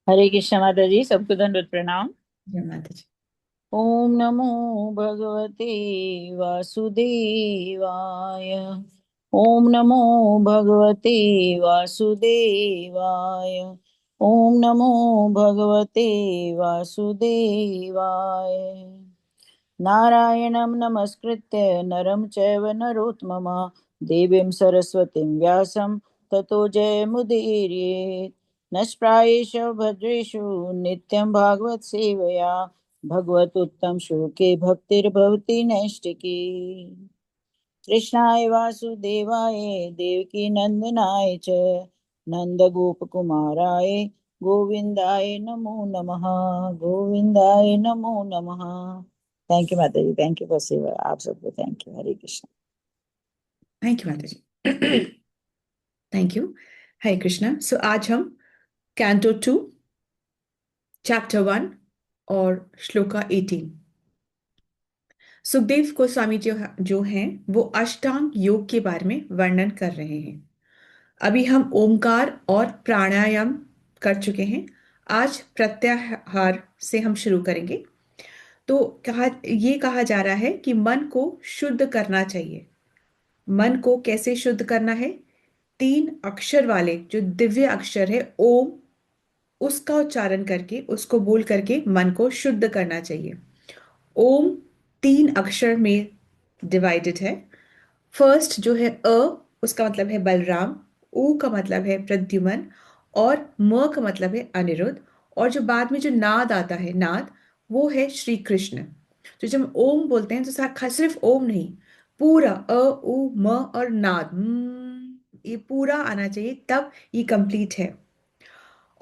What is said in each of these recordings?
हरे कृष्ण माता जी, सबको दंडवत प्रणाम। जय माता जी। ओम नमो भगवते वासुदेवाय। ओम नमो भगवते वासुदेवाय। ओम नमो भगवते वासुदेवाय। नारायणं नमस्कृत्य नरं चैव नरोत्तमं देवीं सरस्वतीं व्यासं ततो जयमुदीरयेत्। नष्प्रायेषु भद्रेषु नित्यं भागवत सेवया भगवतुत्तम श्लोके भक्तिर्भवति नैष्टिकी। कृष्णाय वासुदेवाय देवकी नंदनाय च नंदगोपकुमाराय गोविंदाय नमो नमः। गोविंदाय नमो नमः। थैंक यू माता जी, थैंक यू फॉर सेवा। आप सबको thank you. Hare Krishna. Thank you माता जी। Thank you. Hare Krishna. So आज हम कैंटो 2 चैप्टर 1 और श्लोका 18। सुखदेव गोस्वामी जो हैं वो अष्टांग योग के बारे में वर्णन कर रहे हैं। अभी हम ओमकार और प्राणायाम कर चुके हैं। आज प्रत्याहार से हम शुरू करेंगे। तो कहा जा रहा है कि मन को शुद्ध करना चाहिए। मन को कैसे शुद्ध करना है? 3 अक्षर वाले जो दिव्य अक्षर है ओम, उसका उच्चारण करके, उसको बोल करके मन को शुद्ध करना चाहिए। ओम 3 अक्षर में डिवाइडेड है। फर्स्ट जो है उसका मतलब है बलराम। ऊ का मतलब है प्रद्युमन। और म का मतलब है अनिरुद्ध। और जो बाद में जो नाद आता है, नाद, वो है श्री कृष्ण। तो जब हम ओम बोलते हैं तो सिर्फ ओम नहीं, पूरा उ म और नाद, ये पूरा आना चाहिए, तब ये कंप्लीट है।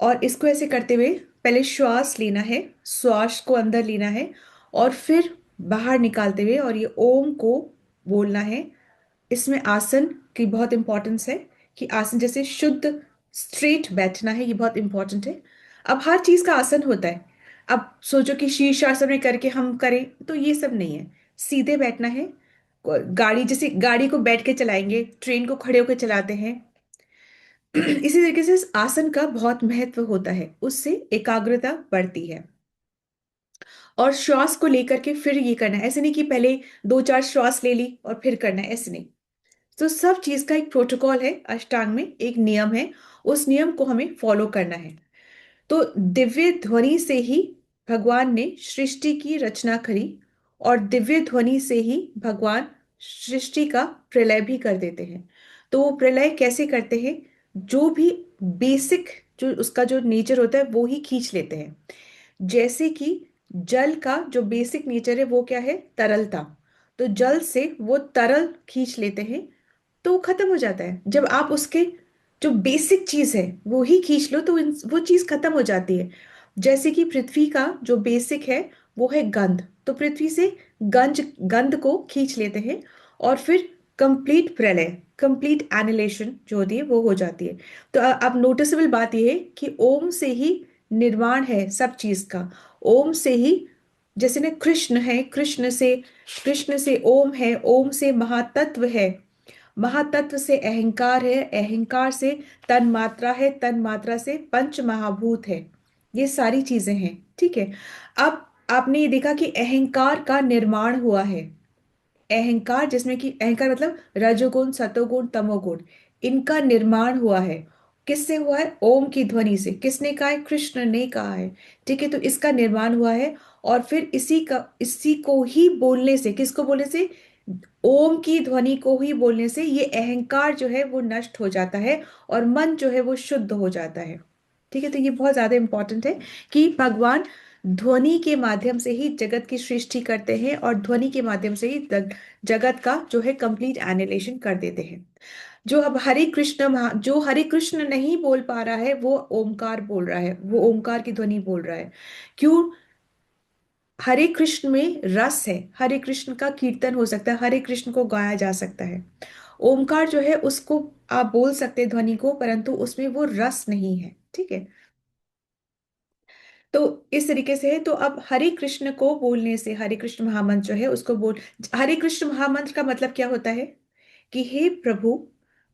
और इसको ऐसे करते हुए पहले श्वास लेना है, श्वास को अंदर लेना है और फिर बाहर निकालते हुए और ये ओम को बोलना है। इसमें आसन की बहुत इंपॉर्टेंस है कि आसन जैसे शुद्ध स्ट्रेट बैठना है, ये बहुत इंपॉर्टेंट है। अब हर चीज का आसन होता है। अब सोचो कि शीर्षासन में करके हम करें, तो ये सब नहीं है। सीधे बैठना है। गाड़ी जैसे गाड़ी को बैठ के चलाएंगे, ट्रेन को खड़े होकर चलाते हैं। इसी तरीके से इस आसन का बहुत महत्व होता है, उससे एकाग्रता बढ़ती है। और श्वास को लेकर के फिर ये करना है, ऐसे नहीं कि पहले 2-4 श्वास ले ली और फिर करना है, ऐसे नहीं। तो सब चीज का एक प्रोटोकॉल है, अष्टांग में एक नियम है। उस नियम को हमें फॉलो करना है। तो दिव्य ध्वनि से ही भगवान ने सृष्टि की रचना करी। और दिव्य ध्वनि से ही भगवान सृष्टि का प्रलय भी कर देते हैं। तो वो प्रलय कैसे करते हैं? जो भी बेसिक, जो उसका जो नेचर होता है वो ही खींच लेते हैं। जैसे कि जल का जो बेसिक नेचर है वो क्या है? तरलता। तो जल से वो तरल खींच लेते हैं, तो वो खत्म हो जाता है। जब आप उसके जो बेसिक चीज है वो ही खींच लो तो वो चीज खत्म हो जाती है। जैसे कि पृथ्वी का जो बेसिक है वो है गंध, तो पृथ्वी से गंध को खींच लेते हैं और फिर कंप्लीट प्रलय, कंप्लीट एनिलेशन जो होती है वो हो जाती है। तो अब नोटिसेबल बात यह है कि ओम से ही निर्माण है सब चीज का। ओम से ही, जैसे ना कृष्ण है, कृष्ण से ओम है, ओम से महातत्व है, महातत्व से अहंकार है, अहंकार से तन मात्रा है, तन मात्रा से पंच महाभूत है। ये सारी चीजें हैं, ठीक है। अब आपने ये देखा कि अहंकार का निर्माण हुआ है। अहंकार, जिसमें कि अहंकार मतलब रजोगुण, सतोगुण, तमोगुण, इनका निर्माण हुआ है। किससे हुआ है? ओम की ध्वनि से। किसने कहा है? कृष्ण ने कहा है। ठीक है, तो इसका निर्माण हुआ है। और फिर इसी को ही बोलने से, किसको बोलने से? ओम की ध्वनि को ही बोलने से ये अहंकार जो है वो नष्ट हो जाता है और मन जो है वो शुद्ध हो जाता है। ठीक है, तो ये बहुत ज्यादा इंपॉर्टेंट है कि भगवान ध्वनि के माध्यम से ही जगत की सृष्टि करते हैं और ध्वनि के माध्यम से ही जगत का जो है कंप्लीट एनिलेशन कर देते हैं। जो अब जो हरे कृष्ण नहीं बोल पा रहा है वो ओमकार बोल रहा है, वो ओमकार की ध्वनि बोल रहा है। क्यों? हरे कृष्ण में रस है, हरे कृष्ण का कीर्तन हो सकता है, हरे कृष्ण को गाया जा सकता है। ओमकार जो है उसको आप बोल सकते हैं ध्वनि को, परंतु उसमें वो रस नहीं है, ठीक है। तो इस तरीके से है। तो अब हरे कृष्ण को बोलने से, हरे कृष्ण महामंत्र जो है उसको बोल, हरे कृष्ण महामंत्र का मतलब क्या होता है? कि हे प्रभु,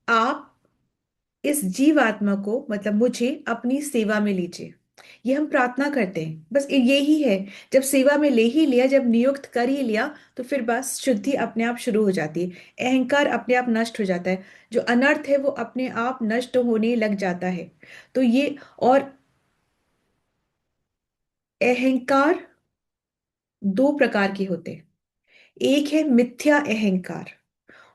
आप इस जीवात्मा को, मतलब मुझे, अपनी सेवा में लीजिए। ये हम प्रार्थना करते हैं, बस यही है। जब सेवा में ले ही लिया, जब नियुक्त कर ही लिया, तो फिर बस शुद्धि अपने आप शुरू हो जाती है, अहंकार अपने आप नष्ट हो जाता है, जो अनर्थ है वो अपने आप नष्ट होने लग जाता है। तो ये, और अहंकार दो प्रकार के होते हैं। एक है मिथ्या अहंकार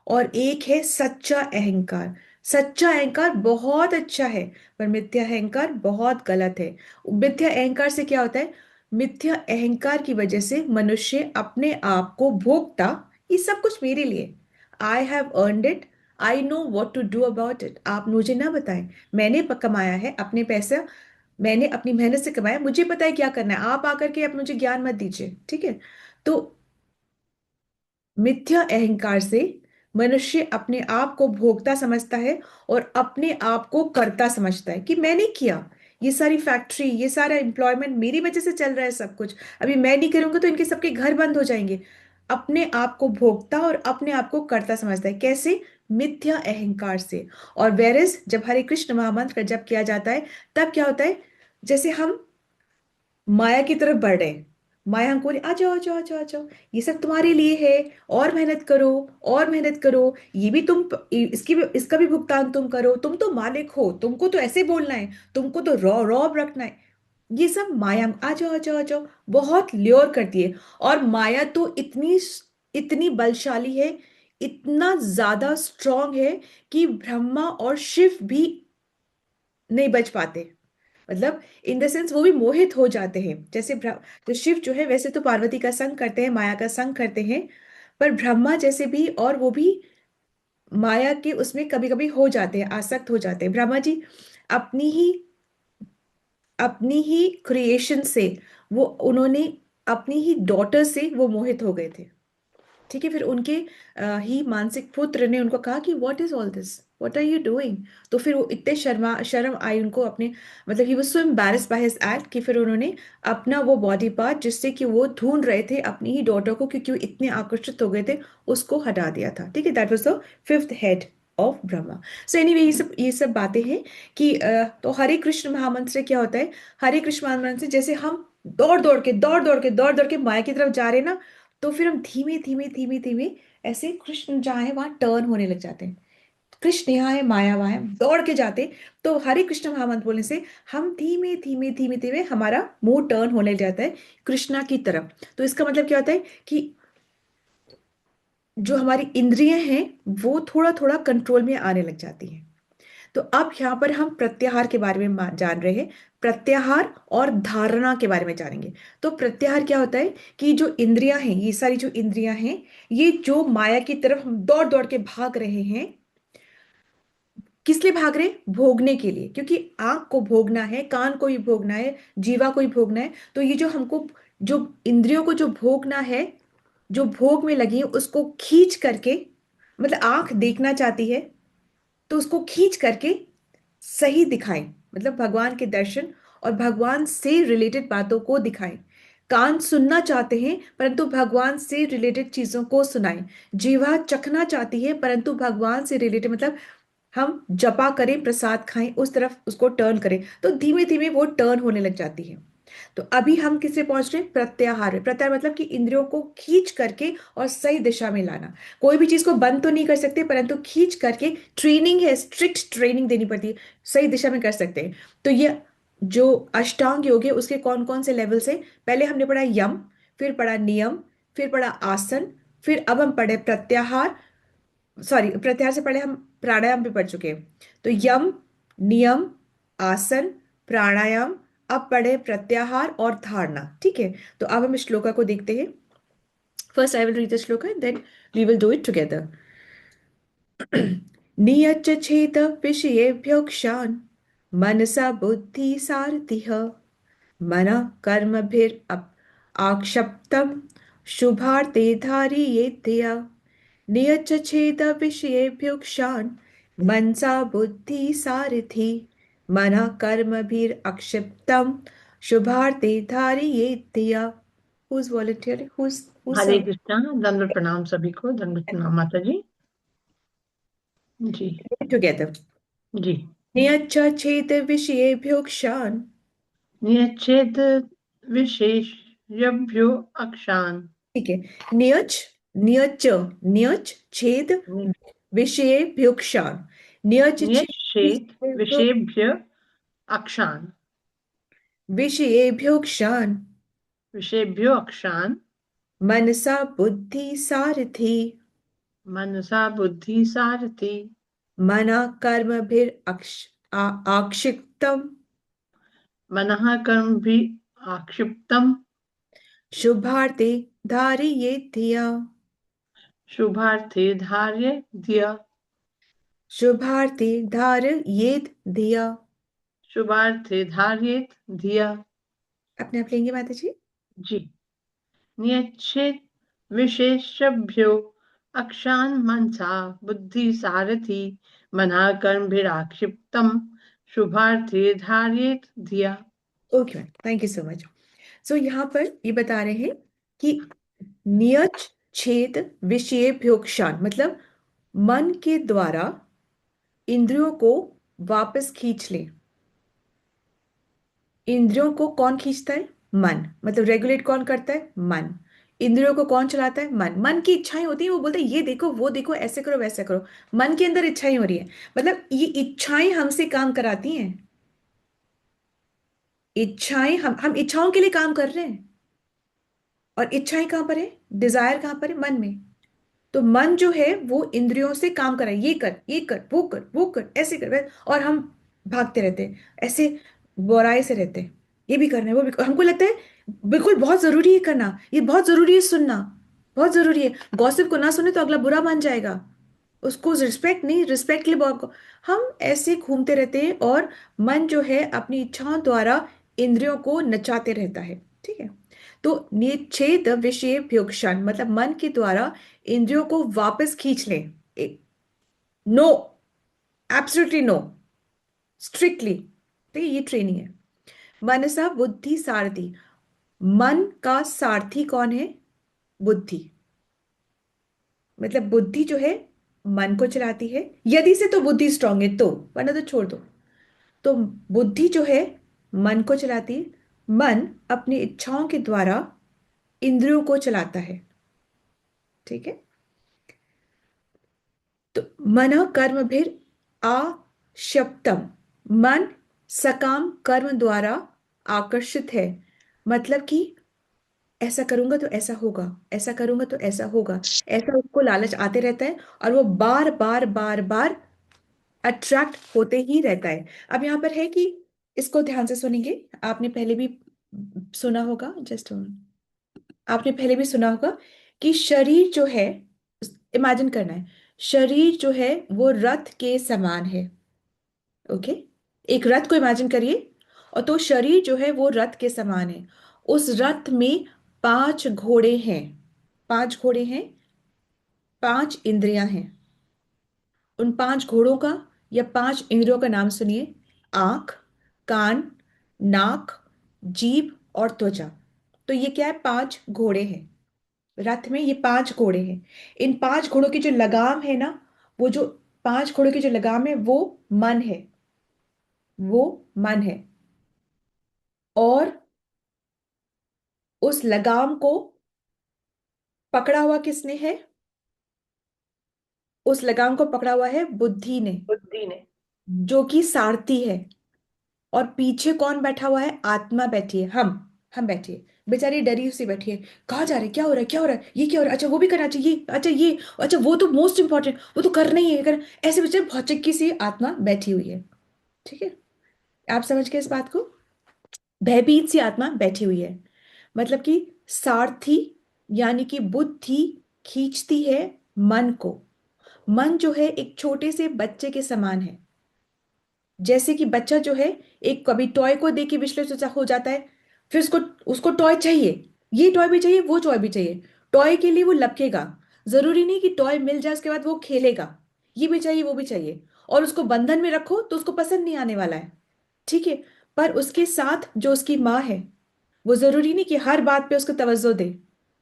और एक है सच्चा अहंकार। सच्चा अहंकार बहुत अच्छा है, पर मिथ्या अहंकार बहुत गलत है। मिथ्या अहंकार से क्या होता है? मिथ्या अहंकार की वजह से मनुष्य अपने आप को भोगता, ये सब कुछ मेरे लिए, I have earned it, I know what to do about it. आप मुझे ना बताएं, मैंने कमाया है अपने पैसे, मैंने अपनी मेहनत से कमाया, मुझे पता है क्या करना है, आप आकर के अब मुझे ज्ञान मत दीजिए, ठीक है? तो मिथ्या अहंकार से मनुष्य अपने आप को भोगता समझता है और अपने आप को कर्ता समझता है कि मैंने किया, ये सारी फैक्ट्री, ये सारा एम्प्लॉयमेंट मेरी वजह से चल रहा है सब कुछ, अभी मैं नहीं करूंगा तो इनके सबके घर बंद हो जाएंगे। अपने आप को भोगता और अपने आप को कर्ता समझता है, कैसे? मिथ्या अहंकार से। और वेरस जब हरे कृष्ण महामंत्र जब किया जाता है, तब क्या होता है? जैसे हम माया की तरफ बढ़ रहे हैं, माया हमको बोले, आ जाओ आ जाओ आ जाओ आ जाओ, ये सब तुम्हारे लिए है, और मेहनत करो, और मेहनत करो, ये भी तुम, इसका भी भुगतान तुम करो, तुम तो मालिक हो, तुमको तो ऐसे बोलना है, तुमको तो रौब रखना है। ये सब माया, आ जाओ आ जाओ आ जाओ, बहुत ल्योर करती है। और माया तो इतनी इतनी बलशाली है, इतना ज्यादा स्ट्रांग है कि ब्रह्मा और शिव भी नहीं बच पाते। मतलब इन द सेंस वो भी मोहित हो जाते हैं। जैसे जो शिव जो है वैसे तो पार्वती का संग करते हैं, माया का संग करते हैं, पर ब्रह्मा जैसे भी, और वो भी माया के उसमें कभी कभी हो जाते हैं, आसक्त हो जाते हैं। ब्रह्मा जी अपनी ही अपनी ही क्रिएशन से, वो उन्होंने अपनी ही डॉटर से वो मोहित हो गए थे। ठीक है, फिर उनके ही मानसिक पुत्र ने उनको कहा कि what is all this, what are you doing? तो फिर वो इतने शर्म आई उनको अपने, मतलब ही was so embarrassed by his act, कि फिर उन्होंने अपना वो बॉडी पार्ट जिससे कि वो ढूंढ रहे थे अपनी ही डॉटर को, क्योंकि वो इतने आकर्षित हो गए थे, उसको हटा दिया था। ठीक है, that was the fifth head of Brahma. So anyway, ये सब बातें हैं कि तो हरे कृष्ण महामंत्र से क्या होता है? हरे कृष्ण महामंत्र से जैसे हम दौड़ दौड़ के माया की तरफ जा रहे हैं ना, तो फिर हम धीमे धीमे धीमे धीमे ऐसे कृष्ण जहाँ है वहां टर्न होने लग जाते हैं। कृष्ण यहाँ है, माया वहां है, दौड़ के जाते। तो हरे कृष्ण महामंत्र बोलने से हम धीमे धीमे धीमे धीमे हमारा मुंह टर्न होने लग जाता है कृष्णा की तरफ। तो इसका मतलब क्या होता है कि जो हमारी इंद्रियां हैं वो थोड़ा थोड़ा कंट्रोल में आने लग जाती हैं। तो अब यहाँ पर हम प्रत्याहार के बारे में जान रहे हैं, प्रत्याहार और धारणा के बारे में जानेंगे। तो प्रत्याहार क्या होता है कि जो इंद्रियां हैं, ये सारी जो इंद्रियां हैं, ये जो माया की तरफ हम दौड़ दौड़ के भाग रहे हैं, किस लिए भाग रहे हैं? भोगने के लिए, क्योंकि आंख को भोगना है, कान को भी भोगना है, जीवा को भी भोगना है। तो ये जो हमको, जो इंद्रियों को जो भोगना है, जो भोग में लगी है, उसको खींच करके, मतलब आंख देखना चाहती है तो उसको खींच करके सही दिखाएं, मतलब भगवान के दर्शन और भगवान से रिलेटेड बातों को दिखाएं। कान सुनना चाहते हैं परंतु भगवान से रिलेटेड चीजों को सुनाएं। जीवा चखना चाहती है परंतु भगवान से रिलेटेड, मतलब हम जपा करें, प्रसाद खाएं, उस तरफ उसको टर्न करें, तो धीमे धीमे वो टर्न होने लग जाती है। तो अभी हम किससे पहुंच रहे हैं? प्रत्याहार में। प्रत्याहार मतलब कि इंद्रियों को खींच करके और सही दिशा में लाना। कोई भी चीज को बंद तो नहीं कर सकते, परंतु खींच करके, ट्रेनिंग है, स्ट्रिक्ट ट्रेनिंग देनी पड़ती है, सही दिशा में कर सकते हैं। तो ये जो अष्टांग योग है उसके कौन कौन से लेवल्स है? पहले हमने पढ़ा यम, फिर पढ़ा नियम, फिर पढ़ा आसन, फिर अब हम पढ़े प्रत्याहार। सॉरी, प्रत्याहार से पहले हम प्राणायाम भी पढ़ चुके हैं। तो यम, नियम, आसन, प्राणायाम, अब पढ़े प्रत्याहार और धारणा। ठीक है, तो अब हम इस श्लोका को देखते हैं। First I will read the shloka, then we will do it together. नियच्च चेत विषयेभ्यो क्षान् मनसा बुद्धि सारथिः मन कर्मभिर आक्षिप्तम शुभार्थे धारयेत्यः। नियच्च छेद विषयेभ्यो क्षान् मनसा बुद्धि सारथि मन कर्मभिर अक्षिप्तम शुभार्थे धारयेत्यः। Who's volunteering? Who's हरे कृष्णा, दंडवत प्रणाम सभी को, दंडवत प्रणाम माता जी। जी together? जी। नियच्च छेद विषयेभ्यो क्षान् नियच्छेद विशेष्यभ्यो अक्षान्। ठीक है। नियच, नियच, नियच छेद नि- विषयेभ्योक्षान्। नियच छेद नियच्छेद विषयेभ्य अक्षान्। विषयेभ्योक्षान्। विषयेभ्यो अक्षान्। मनसा बुद्धि सारथी। मनसा बुद्धि सारथि। मना कर्मभिर आक्षिप्तम। मनः कर्मभि आक्षिप्तम्। शुभार्थे धारयेत् धिया। शुभार्थे धार्य धिया। शुभार्थे धारयेत् धिया। शुभार्थे धार्येत धिया। अपने आप लेंगे माता जी। जी। नियच्छेद विशेषभ्यो अक्षान् मनसा बुद्धि सारथि। मना कर्मभिराक्षिप्तम्। शुभार्थे धार्येत धिया। Okay ma'am, thank you so much. So यहाँ पर ये बता रहे हैं कि नियच छेद विषयेभ्योक्षान मतलब मन के द्वारा इंद्रियों को वापस खींच ले। इंद्रियों को कौन खींचता है? मन। मतलब रेगुलेट कौन करता है? मन। इंद्रियों को कौन चलाता है? मन। मन की इच्छाएं होती हैं, वो बोलते हैं ये देखो वो देखो, ऐसे करो वैसे करो। मन के अंदर इच्छाएं हो रही है, मतलब ये इच्छाएं हमसे काम कराती हैं। इच्छाएं हम इच्छाओं के लिए काम कर रहे हैं। और इच्छाएं कहां पर है? डिजायर कहां पर है? मन में। तो मन जो है वो इंद्रियों से काम कराए, ये कर ये कर वो कर वो कर ऐसे कर और हम भागते रहते हैं ऐसे, बोराए से रहते हैं। ये भी करना है वो भी हमको लगता है बिल्कुल बहुत जरूरी है करना, ये बहुत जरूरी है सुनना, बहुत जरूरी है। गॉसिप को ना सुने तो अगला बुरा मान जाएगा, उसको रिस्पेक्ट नहीं, रिस्पेक्ट के लिए बहुत हम ऐसे घूमते रहते हैं। और मन जो है अपनी इच्छाओं द्वारा इंद्रियों को नचाते रहता है। ठीक है। तो निच्छेद विषय भ्योक्षण मतलब मन के द्वारा इंद्रियों को वापस खींच लें। No, absolutely no, strictly. ठीक है, ये ट्रेनिंग है। मनसा बुद्धि सारथी। मन का सारथी कौन है? बुद्धि। मतलब बुद्धि जो है मन को चलाती है, यदि से तो बुद्धि स्ट्रांग है तो, वरना तो छोड़ दो। तो बुद्धि जो है मन को चलाती है। मन अपनी इच्छाओं के द्वारा इंद्रियों को चलाता है। ठीक है। तो मन कर्म भी आशप्तम। मन सकाम कर्म द्वारा आकर्षित है। मतलब कि ऐसा करूंगा तो ऐसा होगा, ऐसा करूंगा तो ऐसा होगा, ऐसा उसको लालच आते रहता है। और वो बार बार बार बार अट्रैक्ट होते ही रहता है। अब यहाँ पर है कि इसको ध्यान से सुनेंगे। आपने पहले भी सुना होगा, जस्ट आपने पहले भी सुना होगा कि शरीर जो है, इमेजिन करना है, शरीर जो है वो रथ के समान है। ओके। एक रथ को इमेजिन करिए। और तो शरीर जो है वो रथ के समान है। उस रथ में 5 घोड़े हैं। 5 घोड़े हैं, 5 इंद्रियां हैं। उन 5 घोड़ों का या 5 इंद्रियों का नाम सुनिए। आंख, कान, नाक, जीभ और त्वचा। तो ये क्या है? 5 घोड़े हैं। रथ में ये 5 घोड़े हैं। इन 5 घोड़ों की जो लगाम है ना, वो जो 5 घोड़ों की जो लगाम है वो मन है। वो मन है। और उस लगाम को पकड़ा हुआ किसने है? उस लगाम को पकड़ा हुआ है बुद्धि ने, बुद्धि ने। जो कि सारथी है। और पीछे कौन बैठा हुआ है? आत्मा बैठी है। हम बैठी है। बेचारी डरी सी बैठी है। कहाँ जा रहे, क्या हो रहा है, क्या हो रहा है, ये क्या हो रहा है, अच्छा वो भी करना चाहिए, अच्छा ये, अच्छा वो तो मोस्ट इंपॉर्टेंट, वो तो करना ही है कर। ऐसे बेचारे भौचक्की सी आत्मा बैठी हुई है। ठीक है। आप समझ गए इस बात को? भयभीत सी आत्मा बैठी हुई है। मतलब कि सारथी यानी कि बुद्धि खींचती है मन को। मन जो है एक छोटे से बच्चे के समान है। जैसे कि बच्चा जो है एक कभी टॉय को देख के विचलित हो जाता है, फिर उसको उसको टॉय चाहिए, ये टॉय भी चाहिए वो टॉय भी चाहिए। टॉय के लिए वो लपकेगा। जरूरी नहीं कि टॉय मिल जाए उसके बाद वो खेलेगा, ये भी चाहिए वो भी चाहिए। और उसको बंधन में रखो तो उसको पसंद नहीं आने वाला है। ठीक है। पर उसके साथ जो उसकी माँ है, वो जरूरी नहीं कि हर बात पे उसको तवज्जो दे,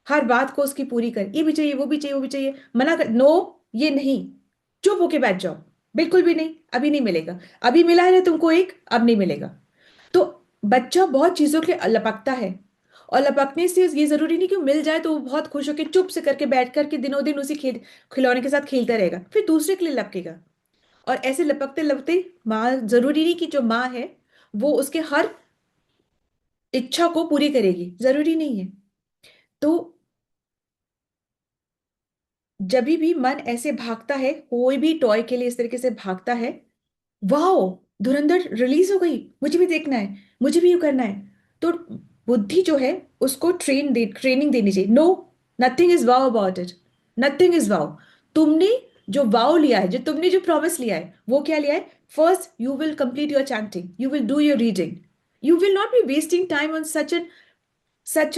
हर बात को उसकी पूरी कर, ये भी चाहिए वो भी चाहिए वो भी चाहिए, मना कर, नो, ये नहीं, चुप होके बैठ जाओ, बिल्कुल भी नहीं, अभी नहीं मिलेगा, अभी मिला है ना तुमको एक, अब नहीं मिलेगा। तो बच्चा बहुत चीजों के लिए लपकता है, और लपकने से ये जरूरी नहीं कि वो मिल जाए तो वो बहुत खुश होकर चुप से करके बैठ करके दिनों दिन उसी खिलौने के साथ खेलता रहेगा, फिर दूसरे के लिए लपकेगा। और ऐसे लपकते लपकते माँ, जरूरी नहीं कि जो माँ है वो उसके हर इच्छा को पूरी करेगी, जरूरी नहीं है। तो जब भी मन ऐसे भागता है, कोई भी टॉय के लिए इस तरीके से भागता है, वाओ, धुरंधर रिलीज हो गई, मुझे भी देखना है, मुझे भी ये करना है, तो बुद्धि जो है उसको ट्रेनिंग देनी चाहिए। No, nothing is wow about it, nothing is wow. तुमने जो वाओ लिया है, जो तुमने जो प्रॉमिस लिया है, वो क्या लिया है? First you will complete your chanting, you will do your reading, you will not be wasting time on such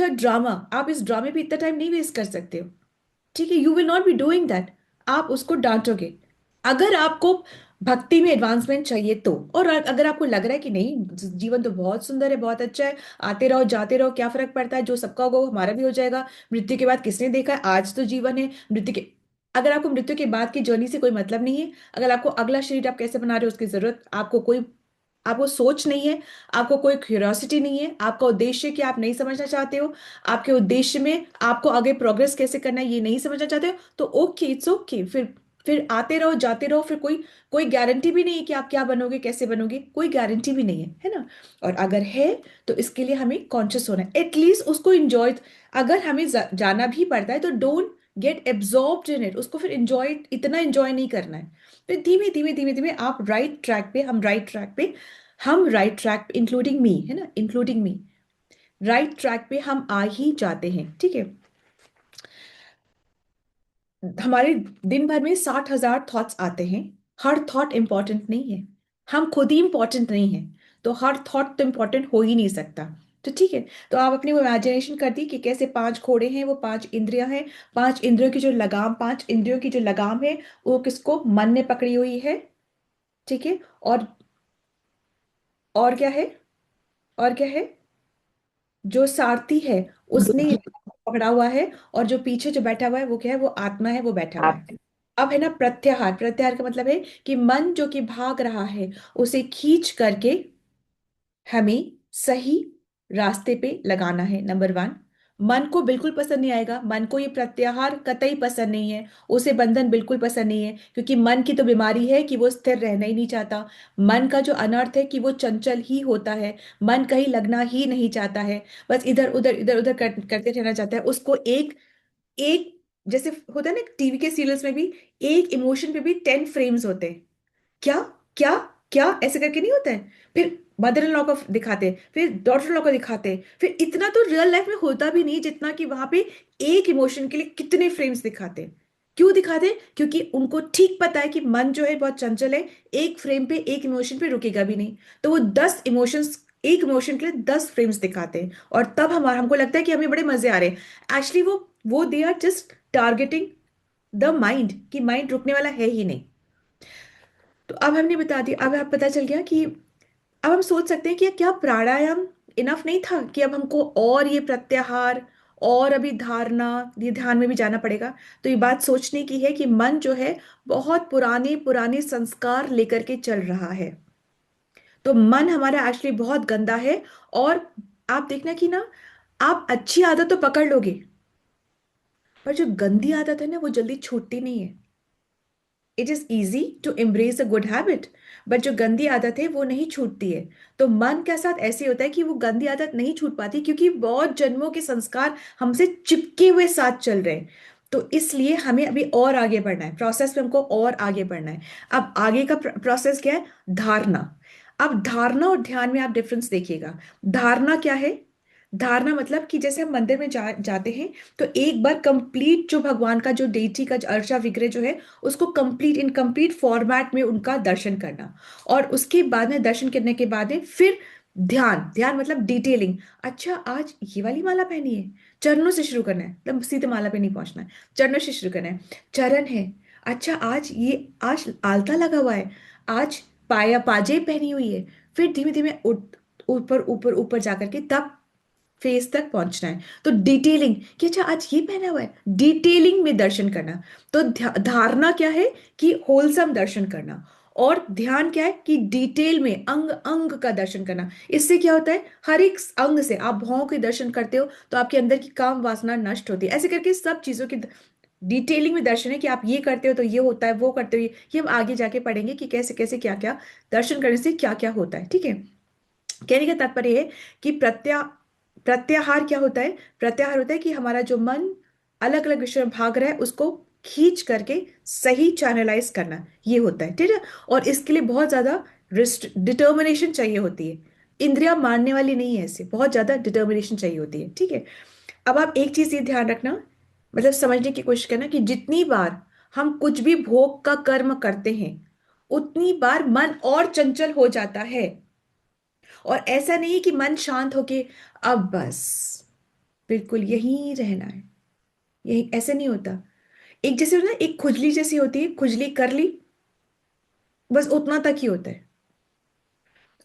a drama. आप इस ड्रामे पे इतना टाइम नहीं वेस्ट कर सकते हो, ठीक है? You will not be doing that. आप उसको डांटोगे। अगर आपको भक्ति में एडवांसमेंट चाहिए तो, और अगर आपको लग रहा है कि नहीं, जीवन तो बहुत सुंदर है, बहुत अच्छा है, आते रहो जाते रहो, क्या फर्क पड़ता है, जो सबका होगा वो हमारा भी हो जाएगा, मृत्यु के बाद किसने देखा है, आज तो जीवन है, मृत्यु के, अगर आपको मृत्यु के बाद की जर्नी से कोई मतलब नहीं है, अगर आपको अगला शरीर आप कैसे बना रहे हो उसकी जरूरत आपको कोई, आपको सोच नहीं है, आपको कोई क्यूरियोसिटी नहीं है, आपका उद्देश्य क्या आप नहीं समझना चाहते हो, आपके उद्देश्य में आपको आगे प्रोग्रेस कैसे करना है ये नहीं समझना चाहते हो, तो ओके, इट्स ओके। फिर आते रहो जाते रहो, फिर कोई कोई गारंटी भी नहीं है कि आप क्या बनोगे, कैसे बनोगे, कोई गारंटी भी नहीं है ना? और अगर है तो इसके लिए हमें कॉन्शियस होना है, एटलीस्ट उसको एंजॉय। अगर हमें जाना भी पड़ता है तो don't get absorbed in it, उसको फिर एंजॉय, इतना एंजॉय नहीं करना है। फिर धीमे धीमे धीमे धीमे आप राइट ट्रैक पे, हम राइट ट्रैक पे, इंक्लूडिंग मी, है ना, इंक्लूडिंग मी, राइट ट्रैक पे हम आ ही जाते हैं, ठीक है? हमारे दिन भर में 60,000 थॉट्स आते हैं, हर थॉट इंपॉर्टेंट नहीं है, हम खुद ही इंपॉर्टेंट नहीं है, तो हर थॉट तो इंपॉर्टेंट हो ही नहीं सकता। तो ठीक है, तो आप अपनी वो इमेजिनेशन कर दी कि कैसे 5 घोड़े हैं, वो 5 इंद्रियां हैं, 5 इंद्रियों की जो लगाम, 5 इंद्रियों की जो लगाम है वो किसको, मन ने पकड़ी हुई है, ठीक है? और क्या है, और क्या है? जो सारथी है उसने बुद्धि। पकड़ा हुआ है, और जो पीछे जो बैठा हुआ है वो क्या है, वो आत्मा है, वो बैठा हुआ है। आप। अब है ना प्रत्याहार, प्रत्याहार का मतलब है कि मन जो कि भाग रहा है उसे खींच करके हमें सही रास्ते पे लगाना है। नंबर 1, मन को बिल्कुल पसंद नहीं आएगा, मन को ये प्रत्याहार कतई पसंद नहीं है, उसे बंधन बिल्कुल पसंद नहीं है, क्योंकि मन की तो बीमारी है कि वो स्थिर रहना ही नहीं चाहता। मन का जो अनर्थ है कि वो चंचल ही होता है, मन कहीं लगना ही नहीं चाहता है, बस इधर उधर करते रहना चाहता है। उसको एक एक जैसे होता है ना टीवी के सीरियल्स में भी, एक इमोशन पे भी 10 फ्रेम्स होते हैं, क्या क्या क्या ऐसे करके नहीं होता है, फिर मदर इन लॉ को दिखाते हैं, फिर डॉटर इन लॉ को दिखाते हैं, फिर इतना तो रियल लाइफ में होता भी नहीं जितना कि वहां पे एक इमोशन के लिए कितने फ्रेम्स दिखाते हैं। क्यों दिखाते हैं? क्योंकि उनको ठीक पता है कि मन जो है बहुत चंचल है, एक फ्रेम पे, एक इमोशन पे रुकेगा भी नहीं, तो वो 10 इमोशंस, एक इमोशन के लिए 10 फ्रेम्स दिखाते हैं, और तब हमारा हमको लगता है कि हमें बड़े मजे आ रहे हैं। एक्चुअली वो they are just targeting the mind, कि माइंड रुकने वाला है ही नहीं। तो अब हमने बता दिया, अब आप पता चल गया कि अब हम सोच सकते हैं कि क्या प्राणायाम इनफ नहीं था, कि अब हमको और ये प्रत्याहार और अभी धारणा, ये ध्यान में भी जाना पड़ेगा। तो ये बात सोचने की है कि मन जो है बहुत पुराने पुराने संस्कार लेकर के चल रहा है, तो मन हमारा एक्चुअली बहुत गंदा है। और आप देखना कि ना, आप अच्छी आदत तो पकड़ लोगे, पर जो गंदी आदत है ना वो जल्दी छूटती नहीं है। It is easy to embrace a good habit, but जो गंदी आदत है वो नहीं छूटती है। तो मन के साथ ऐसे होता है कि वो गंदी आदत नहीं छूट पाती, क्योंकि बहुत जन्मों के संस्कार हमसे चिपके हुए साथ चल रहे हैं। तो इसलिए हमें अभी और आगे बढ़ना है, प्रोसेस में हमको और आगे बढ़ना है। अब आगे का प्रोसेस क्या है? धारणा। अब धारणा और ध्यान में आप डिफरेंस देखिएगा। धारणा क्या है? धारणा मतलब कि जैसे हम मंदिर में जाते हैं, तो एक बार कंप्लीट जो भगवान का जो डेटी का जो अर्चा विग्रह जो है उसको कंप्लीट इन कंप्लीट फॉर्मेट में उनका दर्शन करना, और उसके बाद में दर्शन करने के बाद में फिर ध्यान, ध्यान मतलब डिटेलिंग। अच्छा, आज ये वाली माला पहनी है, चरणों से शुरू करना है, मतलब सीधे माला पे नहीं पहुंचना है, चरणों से शुरू करना है। चरण है, अच्छा आज आलता लगा हुआ है, आज पाया पाजेब पहनी हुई है, फिर धीमे धीमे ऊपर ऊपर ऊपर जाकर के तब फेस तक पहुंचना है। तो डिटेलिंग कि अच्छा आज ये पहना हुआ है, डिटेलिंग में दर्शन करना। तो धारणा क्या है? कि होलसम दर्शन करना। और ध्यान क्या है कि डिटेल में अंग अंग का दर्शन करना। इससे क्या होता है, हर एक अंग से आप भावों के दर्शन करते हो तो आपके अंदर की काम वासना नष्ट होती है। ऐसे करके सब चीजों की डिटेलिंग में दर्शन है कि आप ये करते हो तो ये होता है, वो करते हो ये हम आगे जाके पढ़ेंगे कि कैसे कैसे क्या क्या दर्शन करने से क्या क्या होता है। ठीक है, कहने का तात्पर्य है कि प्रत्याहार क्या होता है। प्रत्याहार होता है कि हमारा जो मन अलग अलग विषयों में भाग रहा है उसको खींच करके सही चैनलाइज करना, ये होता है। ठीक है, और इसके लिए बहुत ज्यादा डिटर्मिनेशन चाहिए होती है। इंद्रियां मानने वाली नहीं है, ऐसे बहुत ज्यादा डिटर्मिनेशन चाहिए होती है। ठीक है, अब आप एक चीज ये ध्यान रखना, मतलब समझने की कोशिश करना कि जितनी बार हम कुछ भी भोग का कर्म करते हैं उतनी बार मन और चंचल हो जाता है। और ऐसा नहीं है कि मन शांत होके अब बस बिल्कुल यहीं रहना है, यही ऐसे नहीं होता। एक जैसे होता है ना, एक खुजली जैसी होती है, खुजली कर ली बस उतना तक ही होता है।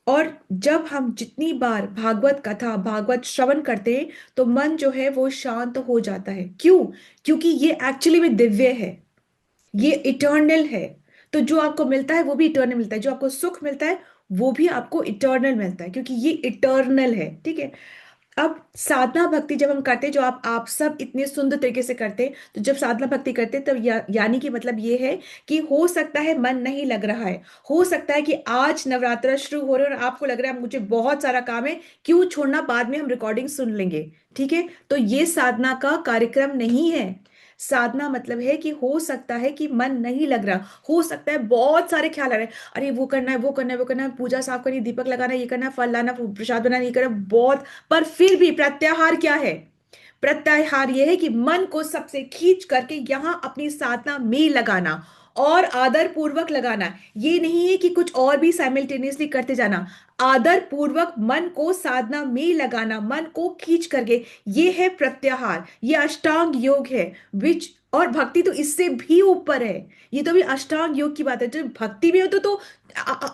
और जब हम जितनी बार भागवत कथा भागवत श्रवण करते हैं तो मन जो है वो शांत हो जाता है। क्यों? क्योंकि ये एक्चुअली में दिव्य है, ये इटर्नल है। तो जो आपको मिलता है वो भी इटर्नल मिलता है, जो आपको सुख मिलता है वो भी आपको इटर्नल मिलता है, क्योंकि ये इटर्नल है। ठीक है, अब साधना भक्ति जब हम करते हैं, जो आप सब इतने सुंदर तरीके से करते हैं, तो जब साधना भक्ति करते हैं तब यानी कि मतलब ये है कि हो सकता है मन नहीं लग रहा है, हो सकता है कि आज नवरात्र शुरू हो रहे हैं और आपको लग रहा है मुझे बहुत सारा काम है, क्यों छोड़ना, बाद में हम रिकॉर्डिंग सुन लेंगे। ठीक है, तो ये साधना का कार्यक्रम नहीं है। साधना मतलब है कि हो सकता है कि मन नहीं लग रहा, हो सकता है बहुत सारे ख्याल आ रहे हैं, अरे वो करना है, वो करना है, वो करना है, पूजा साफ करनी है, दीपक लगाना है, ये करना है, फल लाना, प्रसाद बनाना, ये करना है, बहुत। पर फिर भी प्रत्याहार क्या है? प्रत्याहार यह है कि मन को सबसे खींच करके यहां अपनी साधना में लगाना और आदर पूर्वक लगाना। ये नहीं है कि कुछ और भी साइमल्टेनियसली करते जाना, आदर पूर्वक मन को साधना में लगाना, मन को खींच करके, ये है प्रत्याहार, ये अष्टांग योग है। विच और भक्ति तो इससे भी ऊपर है। ये तो भी अष्टांग योग की बात है, जो भक्ति में हो तो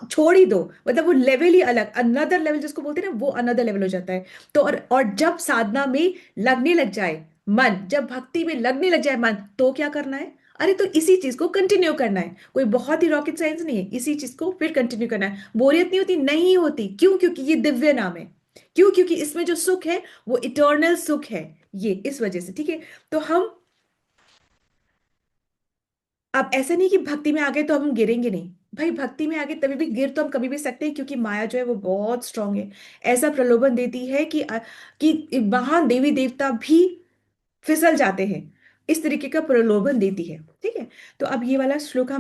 छोड़ ही दो, मतलब वो लेवल ही अलग, अनदर लेवल जिसको बोलते हैं ना, वो अनदर लेवल हो जाता है। तो और जब साधना में लगने लग जाए मन, जब भक्ति में लगने लग जाए मन, तो क्या करना है? अरे तो इसी चीज को कंटिन्यू करना है, कोई बहुत ही रॉकेट साइंस नहीं है, इसी चीज को फिर कंटिन्यू करना है। बोरियत नहीं होती, नहीं होती। क्यों? क्योंकि ये दिव्य नाम है। क्यों? क्योंकि इसमें जो सुख है वो इटर्नल सुख है, ये इस वजह से। ठीक है, तो हम अब ऐसा नहीं कि भक्ति में आ गए तो हम गिरेंगे नहीं। भाई भक्ति में आगे तभी भी गिर तो हम कभी भी सकते हैं, क्योंकि माया जो है वो बहुत स्ट्रांग है। ऐसा प्रलोभन देती है कि महान देवी देवता भी फिसल जाते हैं, इस तरीके का प्रलोभन देती है। ठीक है, तो अब ये वाला श्लोक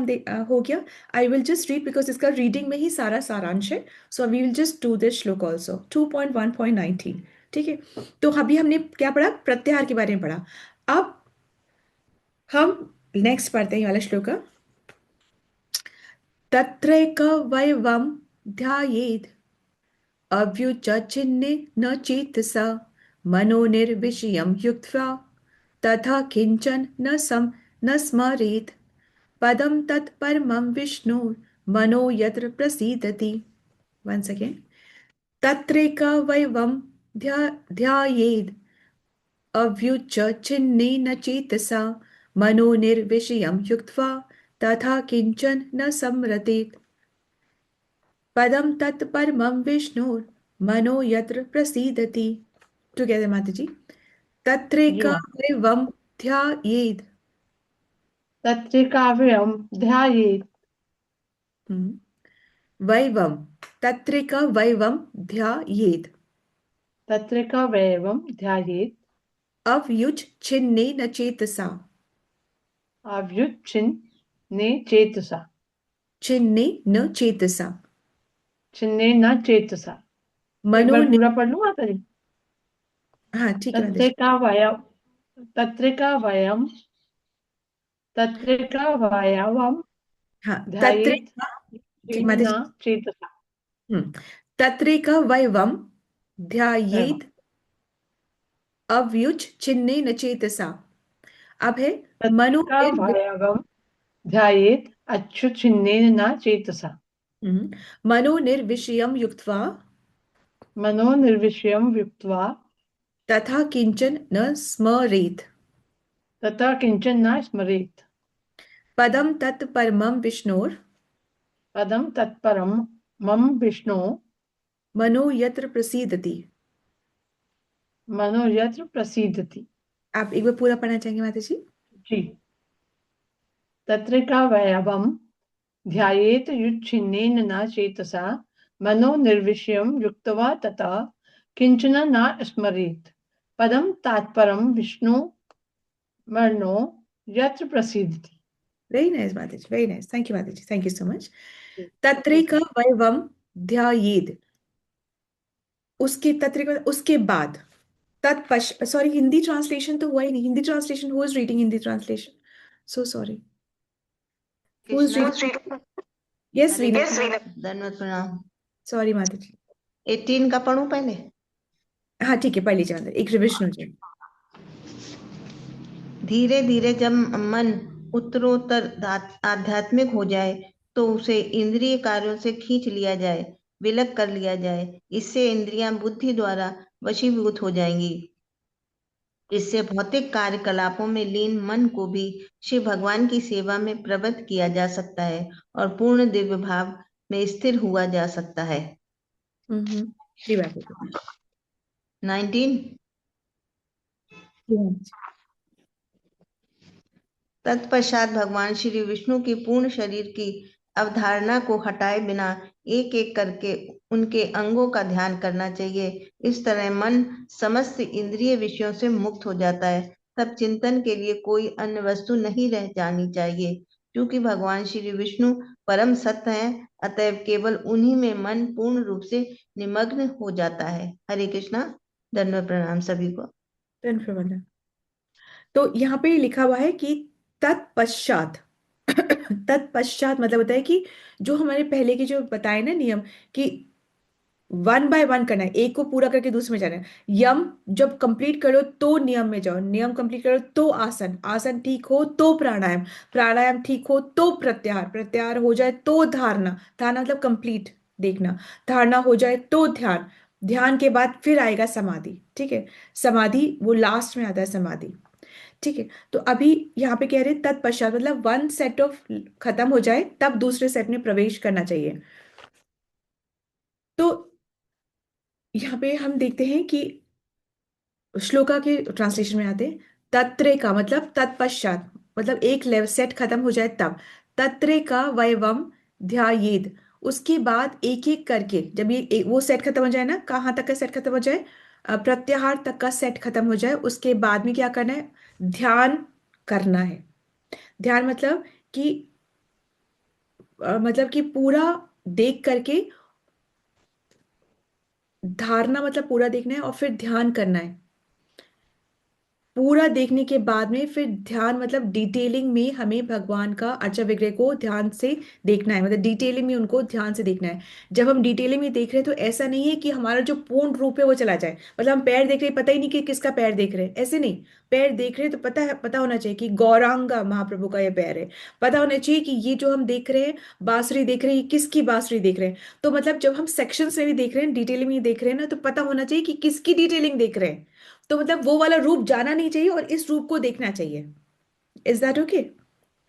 हो गया। I will just read because इसका रीडिंग में ही सारा सारांश है। So we will just do this shloka also 2.1.19। ठीक है, तो अभी हमने क्या पढ़ा? प्रत्याहार के बारे में पढ़ा। अब हम नेक्स्ट पढ़ते हैं ये वाला श्लोक। तत्रैकवयवं ध्यायेत् अव्युचचिन्ने चेतसा मनोनिर्विषयं युक्त्वा तथा किंचन न स्मरेत् पदं तत्परमं विष्णुर्मनो यत्र प्रसीदति। once again, तत्रैकवयवं ध्यायेत् अव्युचचिन्नेन चेतसा मनोनिर्विषयं युक्त्वा तथा किंचन न स्मरेत् पदम तत्परमं विष्णुर्मनो यत्र प्रसीदति। टुगेदर माता जी। जी माँ। तत्रैकं ध्यायेत्। तत्रिकाव्यम ध्यायेत्। वैवं, तत्रैक वैवं ध्यायेत् तत्रिकाव्यम ध्यायेत् अव्युच छिन्नेन चेतसा। अव्युच्छिन्ने चेतसा। छिन्नेन चेतसा छिन्ने न चेतसा। एक मनो बार पूरा पढ़ लूँ माता जी? हाँ ठीक है माता जी। तत्रिकाव्यम तत्रिकाव्यम तत्रिकाव्यवम हाँ ध्यायेत् तत्रैक, ठीक माता छिन्न जी। चेतसा। तत्रैक वैवं एवं ध्यायेत् अव्युच छिन्नेन चेतसा। अब है मनो तत्रिकाव्यवम ध्यायेत् अच्युच्छिन्नेन न चेतसा। मनो निर्विषयम युक्त्वा मनो निर्विषयं युक्त्वा तथा किंचन न स्मरेत् तथा किंचन न स्मरेत्। पदम तत् परमं विष्णोर पदम तत्परम मम विष्णु मनो यत्र प्रसीदति। मनो यत्र प्रसीदति। आप एक बार पूरा पढ़ना चाहेंगे माता जी? जी। तत्रिका वैभवम ध्यायेत युच्छिन्नेन न चेतसा मनो निर्विषयम युक्त्वा तथा किंचन न स्मरेत। पदम तात्परम विष्णु मनो यत्र प्रसीदति। वेरी नाइस माता जी, वेरी नाइस, थैंक यू माता जी, थैंक यू सो मच। जी। तत्रेका वैभवम ध्यायेद, उसके तत्रिका उसके बाद, तत्पश सॉरी, हिंदी ट्रांसलेशन तो हुआ ही नहीं। Hindi translation, who is reading Hindi translation? So sorry, who is Krishna. Reading? Yes Hare Rina, Krishna. धन्यवाद प्रणाम। सॉरी माता जी। 18 का पढ़ूं पहले। हाँ ठीक है, पढ़ लीजिए माता, एक रिविजन हो जाए। धीरे धीरे जब मन उत्तरोत्तर आध्यात्मिक हो जाए तो उसे इंद्रिय कार्यों से खींच लिया जाए, विलग कर लिया जाए। इससे इंद्रियां बुद्धि द्वारा वशीभूत हो जाएंगी। इससे भौतिक कार्यकलापों में लीन मन को भी शिव भगवान की सेवा में प्रवृत्त किया जा सकता है और पूर्ण दिव्य भाव में स्थिर हुआ जा सकता है। जी बात है। 19। जी माता जी। तत्पश्चात भगवान श्री विष्णु की पूर्ण शरीर की अवधारणा को हटाए बिना एक एक करके उनके अंगों का ध्यान करना चाहिए। इस तरह मन समस्त इंद्रिय विषयों से मुक्त हो जाता है। तब चिंतन के लिए कोई अन्य वस्तु नहीं रह जानी चाहिए। क्योंकि भगवान श्री विष्णु परम सत्य हैं, अतएव केवल उन्हीं में मन पूर्ण रूप से निमग्न हो जाता है। हरे कृष्णा। धन्यवाद प्रणाम सभी को। टर्न पे वाला। तो यहाँ पे लिखा हुआ है कि तत्पश्चात तत्पश्चात मतलब होता है कि जो हमारे पहले के जो बताए ना नियम, कि वन बाय वन करना है, एक को पूरा करके दूसरे में जाना है। यम जब कंप्लीट करो तो नियम में जाओ, नियम कंप्लीट करो तो आसन, आसन ठीक हो तो प्राणायाम, प्राणायाम ठीक हो तो प्रत्याहार, प्रत्याहार हो जाए तो धारणा, धारणा मतलब कंप्लीट देखना, धारणा हो जाए तो ध्यान, ध्यान के बाद फिर आएगा समाधि। ठीक है, समाधि वो लास्ट में आता है समाधि। ठीक है, तो अभी यहाँ पे कह रहे हैं तत्पश्चात मतलब वन सेट ऑफ खत्म हो जाए तब दूसरे सेट में प्रवेश करना चाहिए। तो यहाँ पे हम देखते हैं कि श्लोका के ट्रांसलेशन में आते हैं, तत्रे का मतलब तत्पश्चात, मतलब एक लेवल सेट खत्म हो जाए तब, तत्रे का वयवम ध्यायेद, उसके बाद एक एक करके जब ये वो सेट खत्म हो जाए ना, कहाँ तक का सेट खत्म हो जाए, प्रत्याहार तक का सेट खत्म हो जाए, उसके बाद में क्या करना है, ध्यान करना है। ध्यान मतलब कि पूरा देख करके, धारणा मतलब पूरा देखना है और फिर ध्यान करना है। पूरा देखने के बाद में फिर ध्यान मतलब डिटेलिंग में हमें भगवान का अर्चा विग्रह को ध्यान से देखना है, मतलब डिटेलिंग में उनको ध्यान से देखना है। जब हम डिटेलिंग में देख रहे हैं तो ऐसा नहीं है कि हमारा जो पूर्ण रूप है वो चला जाए, मतलब हम पैर देख रहे हैं पता ही नहीं कि किसका पैर देख रहे हैं, ऐसे नहीं। पैर देख रहे हैं तो पता है, पता होना चाहिए कि गौरांगा महाप्रभु का ये पैर है। पता होना चाहिए कि ये जो हम देख रहे हैं बांसुरी देख रहे हैं, ये किसकी बांसुरी देख रहे हैं। तो मतलब जब हम सेक्शंस में भी देख रहे हैं, डिटेलिंग में देख रहे हैं ना, तो पता होना चाहिए कि किसकी डिटेलिंग देख रहे हैं। तो मतलब वो वाला रूप जाना नहीं चाहिए और इस रूप को देखना चाहिए। Is that okay?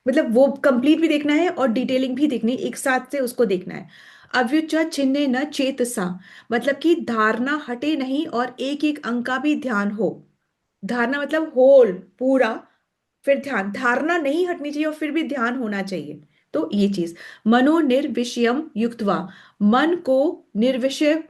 मतलब वो कंप्लीट भी देखना है और डिटेलिंग भी देखनी है, एक साथ से उसको देखना है। अव्युच छिन्ने न चेतसा, मतलब कि धारणा हटे नहीं और एक एक अंक का भी ध्यान हो। धारणा मतलब होल पूरा, फिर ध्यान, धारणा नहीं हटनी चाहिए और फिर भी ध्यान होना चाहिए। तो ये चीज, मनो निर्विषयम युक्तवा, मन को निर्विषय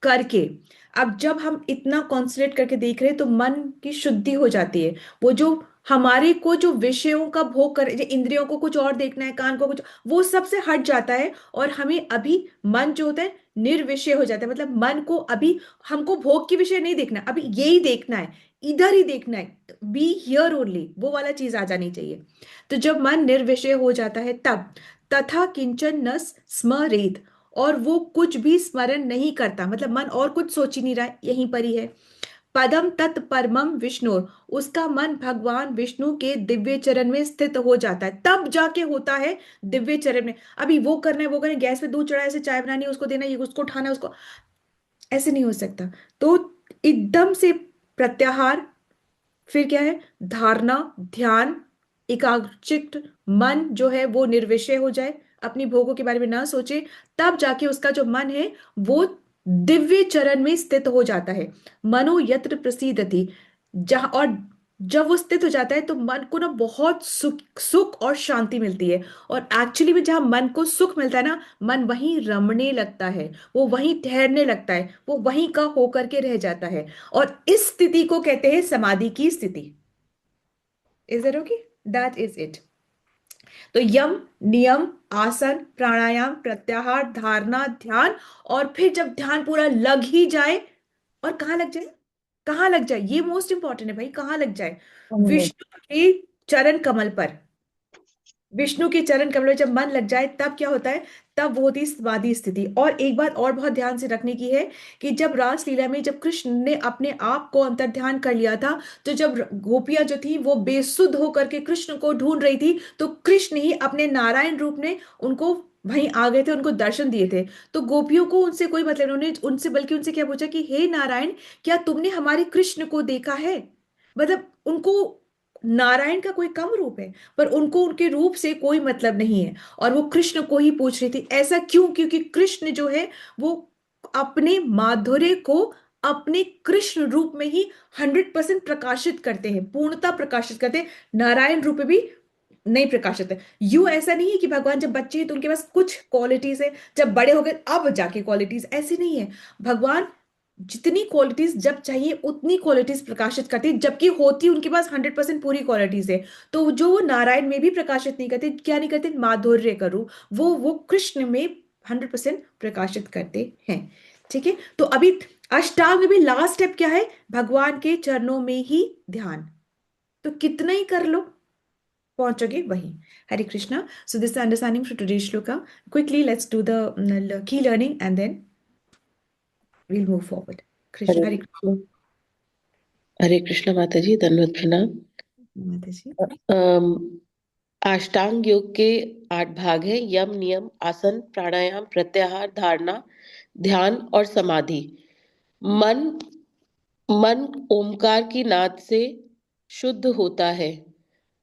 करके। अब जब हम इतना कॉन्सेंट्रेट करके देख रहे हैं तो मन की शुद्धि हो जाती है। वो जो हमारे को जो विषयों का भोग कर, जो इंद्रियों को कुछ और देखना है, कान को कुछ, वो सबसे हट जाता है और हमें अभी मन जो होता है निर्विषय हो जाता है। मतलब मन को अभी हमको भोग की विषय नहीं देखना, अभी यही देखना है, इधर ही देखना है, बी हियर ओनली, वो वाला चीज आ जानी चाहिए। तो जब मन निर्विषय हो जाता है तब, तथा किंचन न स्मरेत, और वो कुछ भी स्मरण नहीं करता, मतलब मन और कुछ सोच ही नहीं रहा है, यहीं पर ही है। पदम तत्परमम विष्णु, उसका मन भगवान विष्णु के दिव्य चरण में स्थित हो जाता है, तब जाके होता है दिव्य चरण में। अभी वो करना है, वो करना है, गैस पे दूध चढ़ा है, ऐसे चाय बनानी है, उसको देना है, ये उसको उठाना है, उसको, ऐसे नहीं हो सकता। तो एकदम से प्रत्याहार, फिर क्या है, धारणा, ध्यान, एकाग्रचित्त मन जो है वो निर्विषय हो जाए, अपनी भोगों के बारे में ना सोचे, तब जाके उसका जो मन है वो दिव्य चरण में स्थित हो जाता है। मनो यत्र प्रसीदति, जहां, और जब वो स्थित हो जाता है तो मन को ना बहुत सुख सुख और शांति मिलती है। और एक्चुअली में जहां मन को सुख मिलता है ना, मन वहीं रमने लगता है, वो वहीं ठहरने लगता है, वो वहीं का होकर के रह जाता है। और इस स्थिति को कहते हैं समाधि की स्थिति। Is it okay? That is it. तो यम, नियम, आसन, प्राणायाम, प्रत्याहार, धारणा, ध्यान, और फिर जब ध्यान पूरा लग ही जाए, और कहाँ लग जाए? कहाँ लग जाए, ये मोस्ट इंपॉर्टेंट है भाई, कहाँ लग जाए? विष्णु के चरण कमल पर। विष्णु के चरण कमल में जब मन लग जाए तब क्या होता है? तब वो होती है समाधि स्थिति। और एक बात और बहुत ध्यान से रखने की है कि जब रासलीला में जब कृष्ण ने अपने आप को अंतर ध्यान कर लिया था, तो जब गोपियां जो थी वो बेसुध होकर के कृष्ण को ढूंढ रही थी, तो कृष्ण ही अपने नारायण रूप में उनको वहीं आ गए थे, उनको दर्शन दिए थे। तो गोपियों को उनसे कोई मतलब, उन्होंने उनसे बल्कि उनसे क्या पूछा कि हे नारायण, क्या तुमने हमारे कृष्ण को देखा है? मतलब उनको नारायण का कोई कम रूप है, पर उनको उनके रूप से कोई मतलब नहीं है, और वो कृष्ण को ही पूछ रही थी। ऐसा क्यों? क्योंकि कृष्ण जो है वो अपने माधुर्य को अपने कृष्ण रूप में ही 100% प्रकाशित करते हैं, पूर्णता प्रकाशित करते हैं, नारायण रूप में भी नहीं प्रकाशित है। यू ऐसा नहीं है कि भगवान जब बच्चे हैं तो उनके पास कुछ क्वालिटीज है, जब बड़े हो गए अब जाके क्वालिटीज, ऐसे नहीं है। भगवान जितनी क्वालिटीज जब चाहिए उतनी क्वालिटीज प्रकाशित करते हैं, जबकि होती उनके पास 100% पूरी क्वालिटीज है। तो जो वो नारायण में भी प्रकाशित नहीं करते, क्या नहीं करते? माधुर्य करूं, वो कृष्ण में 100% प्रकाशित करते हैं। ठीक है, तो अभी अष्टांग में भी लास्ट स्टेप क्या है? भगवान के चरणों में ही ध्यान। तो कितना ही कर लो, पहुंचोगे वहीं। Hare Krishna. So this understanding for today shloka. Quickly let's do the key learning and then we'll move forward. Krishna, Hare Hare Krishna. Hare Krishna माता जी, दंडवत प्रणाम। Mataji. अम, अष्टांग योग के 8 भाग हैं: यम, नियम, आसन, प्राणायाम, प्रत्याहार, धारणा, ध्यान और समाधि। मन मन ओमकार की नाद से शुद्ध होता है,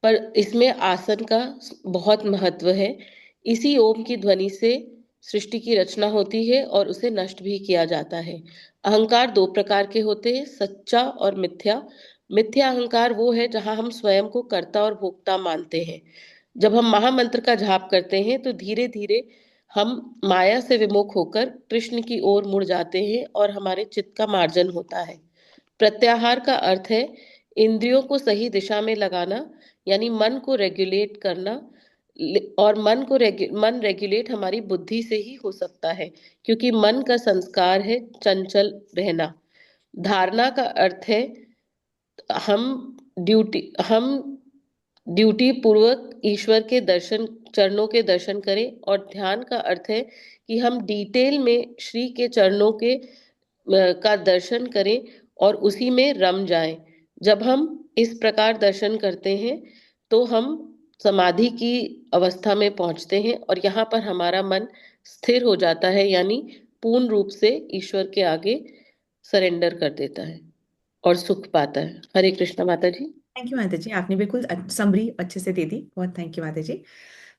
पर इसमें आसन का बहुत महत्व है। इसी ओम की ध्वनि से सृष्टि की रचना होती है और उसे नष्ट भी किया जाता है। अहंकार 2 प्रकार के होते हैं, सच्चा और मिथ्या। मिथ्या अहंकार वो है जहाँ हम स्वयं को कर्ता और भोक्ता मानते हैं। जब हम महामंत्र का जाप करते हैं तो धीरे धीरे हम माया से विमुख होकर कृष्ण की ओर मुड़ जाते हैं और हमारे चित्त का मार्जन होता है। प्रत्याहार का अर्थ है इंद्रियों को सही दिशा में लगाना, यानी मन को रेगुलेट करना। और मन रेगुलेट हमारी बुद्धि से ही हो सकता है, क्योंकि मन का संस्कार है चंचल रहना। धारणा का अर्थ है हम हम ड्यूटी पूर्वक ईश्वर के दर्शन, चरणों के दर्शन करें। और ध्यान का अर्थ है कि हम डिटेल में श्री के चरणों के का दर्शन करें और उसी में रम जाएं। जब हम इस प्रकार दर्शन करते हैं तो हम समाधि की अवस्था में पहुंचते हैं और यहाँ पर हमारा मन स्थिर हो जाता है, यानी पूर्ण रूप से ईश्वर के आगे सरेंडर कर देता है और सुख पाता है। हरे कृष्णा माता जी। थैंक यू माता जी, आपने बिल्कुल समरी अच्छे से दे दी। बहुत थैंक यू माता जी,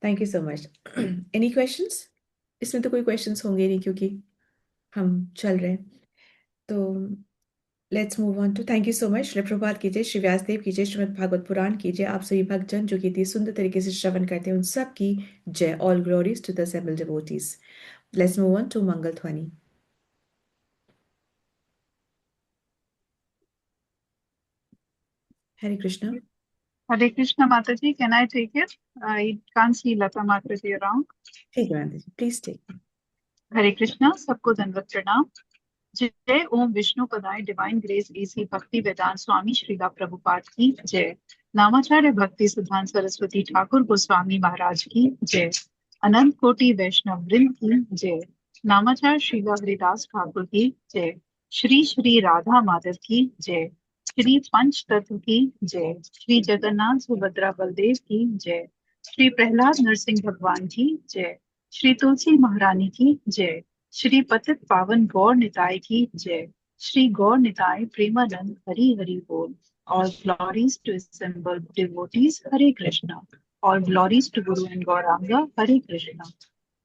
thank you so much. Any questions? इसमें तो कोई क्वेश्चंस होंगे नहीं क्योंकि हम चल रहे हैं। तो let's move on to, thank you so much. Shri प्रभात कीजिए, श्री व्यासदेव कीजिए, श्रीमद् भागवत पुराण कीजिए। आप सभी भक्तजन जो कि इतनी सुंदर तरीके से श्रवण करते हैं उन सब की जय। All glories to the assembled devotees. Let's move on to मंगल ध्वनि। Hare Krishna. Hare Krishna Mataji, can I take it? I can't see Lata Mataji around. ठीक है माता जी, प्लीज टेक। हरे कृष्णा, सबको दंडवत प्रणाम। जय ओम विष्णु पदाय डिवाइन ग्रेस एसी भक्ति वेदांत स्वामी श्रीला प्रभुपाद की जय। नामाचार्य भक्ति सिद्धांत सरस्वती ठाकुर गोस्वामी महाराज की जय। अनंत कोटि वैष्णव वृंद की जय। नामाचार्य श्रीला हरिदास ठाकुर की जय। श्री श्री राधा माधव की जय। श्री पंच तत्व की जय। श्री जगन्नाथ सुभद्रा बलदेव की जय। श्री प्रहलाद नरसिंह भगवान की जय। श्री तुलसी महारानी की जय। श्री पतित पावन गौर निताय की जय। श्री गौर निताय प्रेमानंद हरि हरि बोल। All glories to assembled devotees. Hare Krishna. All glories to Guru and Gauranga. Hare Krishna.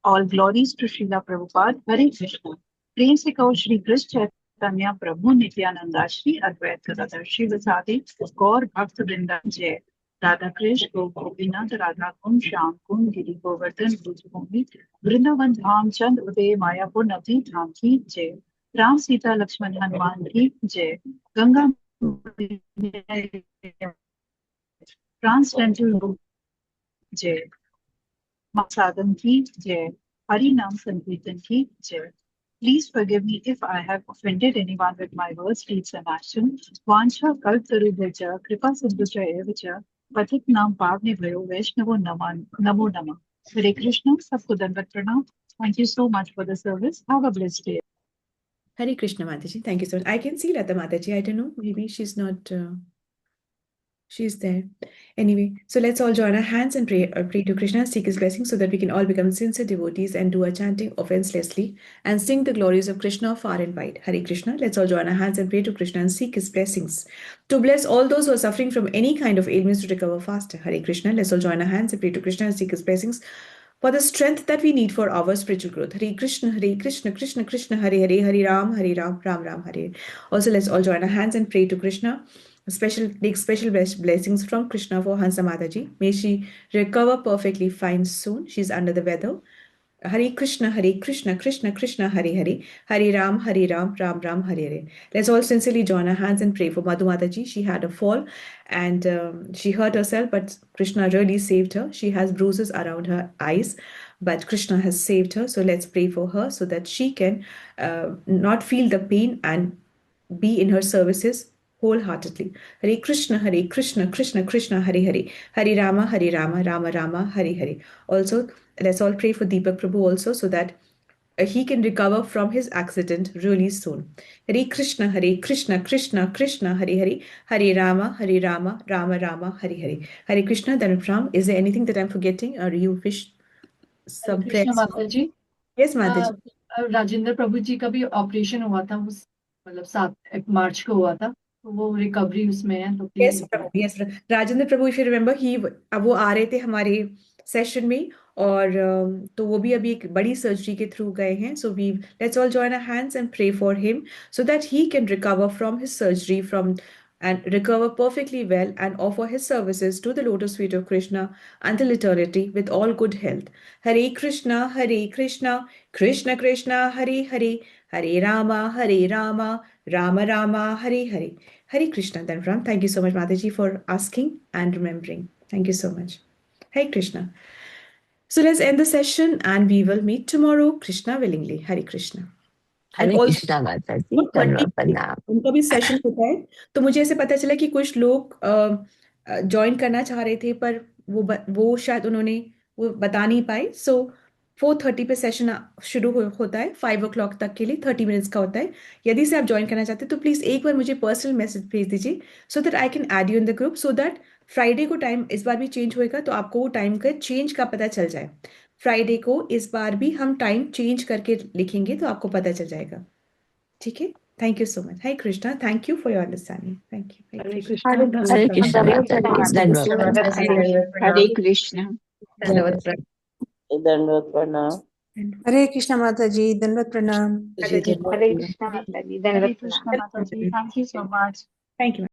All glories to Srila Prabhupada. Hare Krishna. प्रेम से कहो श्री कृष्ण चैतन्य प्रभु नित्यानंदा श्री अद्वैत गदाधर शिवसादि गौर भक्त वृंदावन जय। राधा कृष्ण गो गोपीनाथ राधा कुंड श्याम कुंड गिरि गोवर्धन भुजभूमि वृंदावन धाम चंद उदय मायापुर नवदी धाम की जय। राम सीता लक्ष्मण हनुमान की जय। गंगा ट्रांसडेंटल जय। मां साधन की जय। हरि नाम संकीर्तन की जय। Please forgive me if I have offended anyone with my words, deeds, and actions. Vansha kalptarubhyacha kripa sindhucha evacha patit नाम पावने भयो वैष्णवो नमो नमः। Hare Krishna, सबको दंडवत प्रणाम। Thank you so much for the service. Have a blessed day. Hare Krishna, Mataji. Thank you so much. I can see Lata Mataji. I don't know. Maybe she's not. She's there. Anyway, so let's all join our hands and pray to Krishna, seek his blessing so that we can all become sincere devotees and do our chanting offenselessly and sing the glories of Krishna far and wide. Hare Krishna. Let's all join our hands and pray to Krishna and seek his blessings to bless all those who are suffering from any kind of ailments to recover faster. Hare Krishna. Let's all join our hands and pray to Krishna and seek his blessings for the strength that we need for our spiritual growth. Hare Krishna, Krishna Krishna, Hare Hare, Hare Ram, Ram Ram, Hare. Also, let's all join our hands and pray to Krishna. Take special blessings from Krishna for Hansa Mataji. May she recover perfectly fine soon. She's under the weather. Hare Krishna, Krishna Krishna, Hare Hare, Hare Ram, Ram Ram, Hare Hare. Let's all sincerely join our hands and pray for Madhu Mataji. She had a fall and she hurt herself, but Krishna really saved her. She has bruises around her eyes, but Krishna has saved her. So let's pray for her so that she can not feel the pain and be in her services wholeheartedly. Hare Krishna, Krishna Krishna, Hare Hare, Hare Rama, Rama Rama, Hare Hare. Also, let's all pray for Deepak Prabhu also so that he can recover from his accident really soon. Hare Krishna, Krishna Krishna, Hare Hare, Hare Rama, Rama Rama, Hare Hare. Hare Krishna, Dhanapram. Is there anything that I'm forgetting or you wish some prayers? Krishna माता जी। Yes, Mataji. Rajendra प्रभु जी का भी operation हुआ था, उस मतलब 7 मार्च को हुआ था, तो वो रिकवरी उसमें है, तो Yes, please Prabhu. Yes, Prabhu. Rajendra Prabhu, if you remember, अब वो आ रहे थे हमारे सेशन में और तो वो भी अभी एक बड़ी सर्जरी के थ्रू गए हैं. So let's all join our hands and pray for him so that he can recover from his surgery and recover perfectly well and offer his services to the lotus feet of Krishna until eternity with all good health. Hare Krishna, Krishna Krishna, Hare Hare, Hare Rama, Rama Rama, Hare Hare. Hare Krishna, Dhanapram. Thank you so much, Mataji, for asking and remembering. Thank you so much. Hare Krishna. So let's end the session and we will meet tomorrow, Krishna willingly. Hare Krishna. हरे कृष्णा माता जी, धन्यवाद, प्रणाम। उनका भी session होता है, तो मुझे ऐसे पता चला कि कुछ लोग ज्वाइन करना चाह रहे थे पर वो शायद उन्होंने वो बता नहीं पाए. सो 4:30 पे सेशन शुरू होता है, 5 o'clock तक के लिए 30 मिनट्स का होता है. यदि से आप ज्वाइन करना चाहते हैं तो प्लीज एक बार मुझे पर्सनल मैसेज भेज दीजिए so that I can add you in the group, so that Friday को टाइम इस बार भी चेंज होएगा तो आपको वो टाइम का चेंज का पता चल जाए. फ्राइडे को इस बार भी हम टाइम चेंज करके लिखेंगे तो आपको पता चल जाएगा. ठीक है. Thank you so much. Hare Krishna. Thank you for your understanding. Thank you. Hare Hare Krishna माता जी, धन्यवाद। Hare Krishna. धन्यवाद। दंडवत प्रणाम. हरे कृष्णा माता जी, दंडवत प्रणाम। Mataji. हरे कृष्णा माता जी, Hare Krishna Mataji. Thank you so much. Thank you.